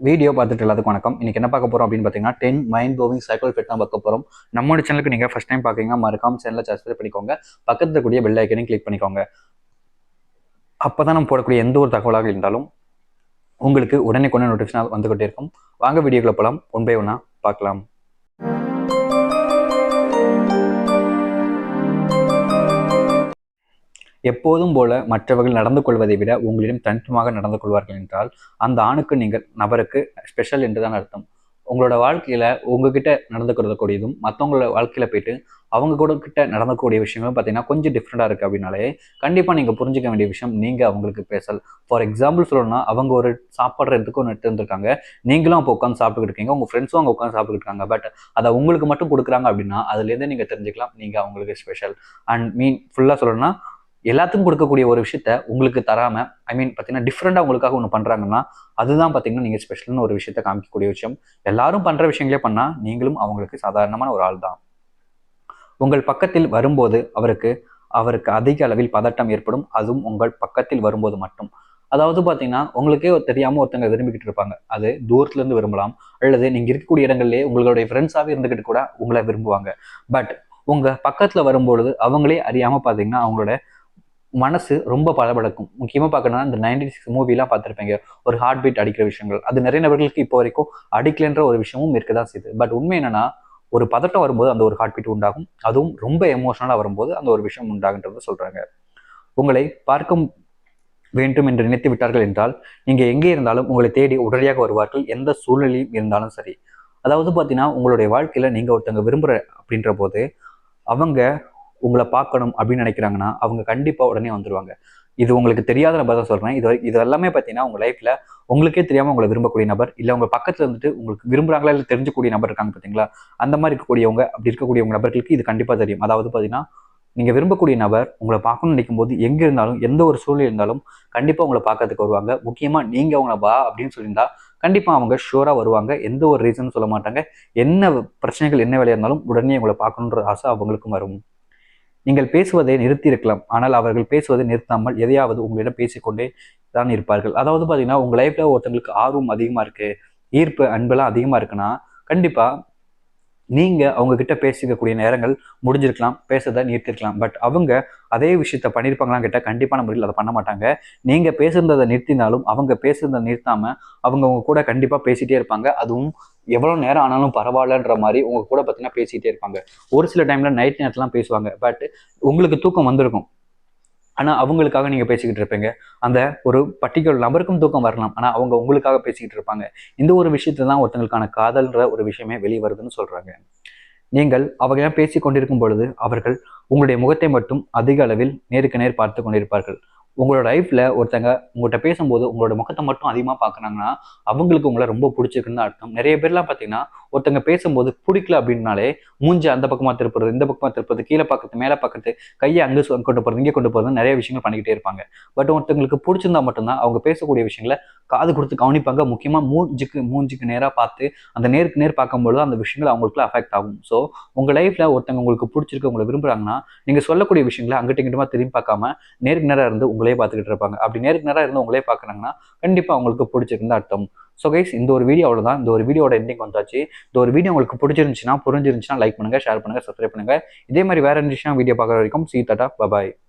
Video பார்த்துட்டு எல்லாத்துக்கும் வணக்கம். இன்னைக்கு என்ன பார்க்க போறோம் அப்படின்னு பார்த்தீங்கன்னா 10 மைண்ட் ப்ளோவிங் சைக்கிள் ஃபிட் தான் பார்க்க போறோம். நம்மளோட சேனலுக்கு நீங்க ஃபர்ஸ்ட் டைம் பார்க்கீங்கன்னா மறக்காம சேனலை சப்ஸ்கிரைப் பண்ணிக்கோங்க. பக்கத்துல கூடிய பெல் ஐக்கனையும் கிளிக் பண்ணிக்கோங்க. அப்பதான் நம்ம போடக்கூடிய எந்த ஒரு தகவலாக இருந்தாலும் உங்களுக்கு உடனே நோட்டிஃபிகேஷன் வந்துகிட்டே இருக்கும். வாங்க வீடியோக்குள்ள போகலாம். ஒன் பை ஒன்னா பார்க்கலாம். எப்போதும் போல மற்றவர்கள் நடந்து கொள்வதை விட உங்களிடம் தனித்துவமாக நடந்து கொள்வார்கள் என்றால் அந்த ஆணுக்கு நீங்கள் நபருக்கு ஸ்பெஷல் என்றுதான் அர்த்தம். உங்களோட வாழ்க்கையில உங்ககிட்ட நடந்துக்கிறக்கூடியதும் மற்றவங்களோட வாழ்க்கையில போயிட்டு அவங்க கூட கிட்ட நடந்தக்கூடிய விஷயங்களும் பார்த்தீங்கன்னா கொஞ்சம் டிஃப்ரெண்டா இருக்கு அப்படின்னாலே கண்டிப்பா நீங்க புரிஞ்சுக்க வேண்டிய விஷயம் நீங்க அவங்களுக்கு பேசல். ஃபார் எக்ஸாம்பிள் சொல்லணும்னா அவங்க ஒரு சாப்பிட்றதுக்கு ஒன்று எடுத்து வந்திருக்காங்க, நீங்களும் அப்போ உட்காந்து சாப்பிட்டுக்கிட்டு இருக்கீங்க, உங்க ஃப்ரெண்ட்ஸும் அங்கே உட்காந்து சாப்பிட்டுக்கிட்டு இருக்காங்க. பட் அதை உங்களுக்கு மட்டும் கொடுக்குறாங்க அப்படின்னா அதுலேருந்து நீங்க தெரிஞ்சுக்கலாம் நீங்க அவங்களுக்கு ஸ்பெஷல். அண்ட் ஃபுல்லா சொல்லணும்னா எல்லாத்துக்கும் கொடுக்கக்கூடிய ஒரு விஷயத்த உங்களுக்கு தராம பார்த்தீங்கன்னா டிஃப்ரெண்டா உங்களுக்காக ஒன்று பண்றாங்கன்னா அதுதான் பார்த்தீங்கன்னா நீங்க ஸ்பெஷல்னு ஒரு விஷயத்த காமிக்கக்கூடிய விஷயம். எல்லாரும் பண்ற விஷயங்களே பண்ணா நீங்களும் அவங்களுக்கு சாதாரணமான ஒரு ஆள் தான். உங்கள் பக்கத்தில் வரும்போது அவருக்கு அதிக அளவில் பதட்டம் ஏற்படும், அதுவும் உங்கள் பக்கத்தில் வரும்போது மட்டும். அதாவது பார்த்தீங்கன்னா உங்களுக்கே தெரியாம ஒருத்தங்க விரும்பிக்கிட்டு இருப்பாங்க. அது தூரத்துல இருந்து விரும்பலாம், அல்லது நீங்க இருக்கக்கூடிய இடங்கள்லேயே உங்களுடைய ஃப்ரெண்ட்ஸாவே இருந்துகிட்டு கூட உங்களை விரும்புவாங்க. பட் உங்க பக்கத்துல வரும்பொழுது அவங்களே அறியாம பார்த்தீங்கன்னா அவங்களோட மனசு ரொம்ப படபடக்கும். முக்கியமா பார்க்கணும்னா இந்த 96 மூவிலாம் பார்த்துருப்பீங்க, ஒரு ஹார்ட் பீட் அடிக்கிற விஷயங்கள். அது நிறைய நபர்களுக்கு இப்போ வரைக்கும் அடிக்கலைன்ற ஒரு விஷயமும் இருக்கதான் செய்யுது. பட் உண்மை என்னன்னா ஒரு பதட்டம் வரும்போது அந்த ஒரு ஹார்ட் பீட் உண்டாகும், அதுவும் ரொம்ப எமோஷனலா வரும்போது அந்த ஒரு விஷயம் உண்டாகுன்றது சொல்றாங்க. உங்களை பார்க்க வேண்டும் என்று நினைத்து விட்டார்கள் என்றால் நீங்க எங்கே இருந்தாலும் உங்களை தேடி உடனடியாக வருவார்கள், எந்த சூழ்நிலையும் இருந்தாலும் சரி. அதாவது பார்த்தீங்கன்னா உங்களுடைய வாழ்க்கையில நீங்க ஒருத்தங்க விரும்புற அப்படின்ற போது அவங்க உங்களை பார்க்கணும் அப்படின்னு நினைக்கிறாங்கன்னா அவங்க கண்டிப்பா உடனே வந்துருவாங்க. இது உங்களுக்கு தெரியாத நபர் தான் சொல்றேன். இது எல்லாமே பார்த்தீங்கன்னா உங்க லைஃப்ல உங்களுக்கே தெரியாம உங்களை விரும்பக்கூடிய நபர், இல்லை உங்க பக்கத்துல இருந்துட்டு உங்களுக்கு விரும்புறாங்களா இல்லை தெரிஞ்சக்கூடிய நபர் இருக்காங்க பார்த்தீங்களா, அந்த மாதிரி இருக்கக்கூடியவங்க, அப்படி இருக்கக்கூடிய உங்க நபர்களுக்கு இது கண்டிப்பா தெரியும். அதாவது பார்த்தீங்கன்னா நீங்க விரும்பக்கூடிய நபர் உங்களை பார்க்கணும்னு நினைக்கும் போது எங்க இருந்தாலும் எந்த ஒரு சூழ்நிலை இருந்தாலும் கண்டிப்பா உங்களை பார்க்கறதுக்கு வருவாங்க. முக்கியமா நீங்க அவங்கள வா அப்படின்னு சொல்லியிருந்தா கண்டிப்பா அவங்க ஷூரா வருவாங்க. எந்த ஒரு ரீசனும் சொல்ல மாட்டாங்க. என்ன பிரச்சனைகள் என்ன வேலையா இருந்தாலும் உடனே உங்களை பார்க்கணுன்ற ஆசை அவங்களுக்கும் வரும். நீங்கள் பேசுவதை நிறுத்தி இருக்கலாம், ஆனால் அவர்கள் பேசுவதை நிறுத்தாமல் எதையாவது உங்களிடம் பேசிக்கொண்டே தான் இருப்பார்கள். அதாவது பார்த்தீங்கன்னா உங்க லைஃப்ல ஒருத்தங்களுக்கு ஆர்வம் அதிகமா இருக்கு, ஈர்ப்பு அன்பெல்லாம் அதிகமா இருக்குன்னா கண்டிப்பா நீங்க அவங்க கிட்ட பேசிக்கக்கூடிய நேரங்கள் முடிஞ்சிருக்கலாம், பேசுறதை நிறுத்திருக்கலாம். பட் அவங்க அதே விஷயத்த பண்ணியிருப்பாங்களான்னு கேட்டால் கண்டிப்பான முறையில் அதை பண்ண மாட்டாங்க. நீங்க பேசுறதை நிறுத்தினாலும் அவங்க பேசுறதை நிறுத்தாம அவங்க உங்க கூட கண்டிப்பா பேசிட்டே இருப்பாங்க. அதுவும் எவ்வளவு நேரம் ஆனாலும் பரவாயில்லன்ற மாதிரி உங்க கூட பார்த்தீங்கன்னா பேசிட்டே இருப்பாங்க. ஒரு சில டைம்ல நைட் நேரத்துலாம் பேசுவாங்க. பட் உங்களுக்கு தூக்கம் வந்திருக்கும், ஆனா அவங்களுக்காக நீங்க பேசிக்கிட்டு இருப்பீங்க. அந்த ஒரு பர்டிகுலர் நபருக்கும் தூக்கம் வரலாம், ஆனா அவங்க உங்களுக்காக பேசிக்கிட்டு இருப்பாங்க. இந்த ஒரு விஷயத்துல தான் ஒருத்தங்களுக்கான காதல்ன்ற ஒரு விஷயமே வெளியே வருதுன்னு சொல்றாங்க. நீங்கள் அவர்களிடம் பேசிக் கொண்டிருக்கும் பொழுது அவர்கள் உங்களுடைய முகத்தை மட்டும் அதிக அளவில் நேருக்கு நேர் பார்த்து கொண்டிருப்பார்கள். உங்களோட லைஃப்ல ஒருத்தங்க உங்கள்கிட்ட பேசும்போது உங்களோட முகத்தை மட்டும் அதிகமாக பார்க்குறாங்கன்னா அவங்களுக்கு உங்களை ரொம்ப பிடிச்சிருக்குன்னு அர்த்தம். நிறைய பேர்லாம் பார்த்தீங்கன்னா ஒருத்தங்க பேசும்போது பிடிக்கல அப்படின்னாலே மூஞ்சி அந்த பக்கமாக திருப்புறது, இந்த பக்கமாக திருப்புறது, கீழே பார்க்கறது, மேலே பார்க்கறது, கையை அங்கே கொண்டு போகிறது, இங்கே கொண்டு போகிறது, நிறைய விஷயங்கள் பண்ணிக்கிட்டே இருப்பாங்க. பட் ஒருத்தங்களுக்கு பிடிச்சிருந்தா மட்டும்தான் அவங்க பேசக்கூடிய விஷயங்களை காது கொடுத்து கவனிப்பாங்க. முக்கியமாக மூஞ்சிக்கு நேராக பார்த்து அந்த நேருக்கு நேர் பார்க்கும்பொழுது அந்த விஷயங்கள் அவங்களுக்குள்ள அஃபெக்ட் ஆகும். ஸோ உங்கள் லைஃப்ல ஒருத்தங்க உங்களுக்கு பிடிச்சிருக்கு, உங்களை விரும்புறாங்கன்னா நீங்கள் சொல்லக்கூடிய விஷயங்களை அங்கிட்ட இங்கிட்டமா திரும்பி பார்க்காம நேருக்கு நேராக இருந்து உங்களே பார்த்துக்கிட்டு இருப்பாங்க. அப்படி நேருக்கு நேராக இருந்து உங்களே பார்க்குறாங்கன்னா கண்டிப்பாக அவங்களுக்கு பிடிச்சிருக்குன்னு அர்த்தம். ஸோ கைஸ், இந்த ஒரு வீடியோ அவ்வளோதான். இந்த ஒரு வீடியோட எண்டிங் வந்தாச்சு. இந்த ஒரு வீடியோ உங்களுக்கு புரிஞ்சிருந்துச்சுன்னா லைக் பண்ணுங்க, ஷேர் பண்ணுங்க, சப்ஸ்கிரைப் பண்ணுங்க. இதே மாதிரி வேற விஷயம் வீடியோ பார்க்குற வரைக்கும் டாடா, பபாய்.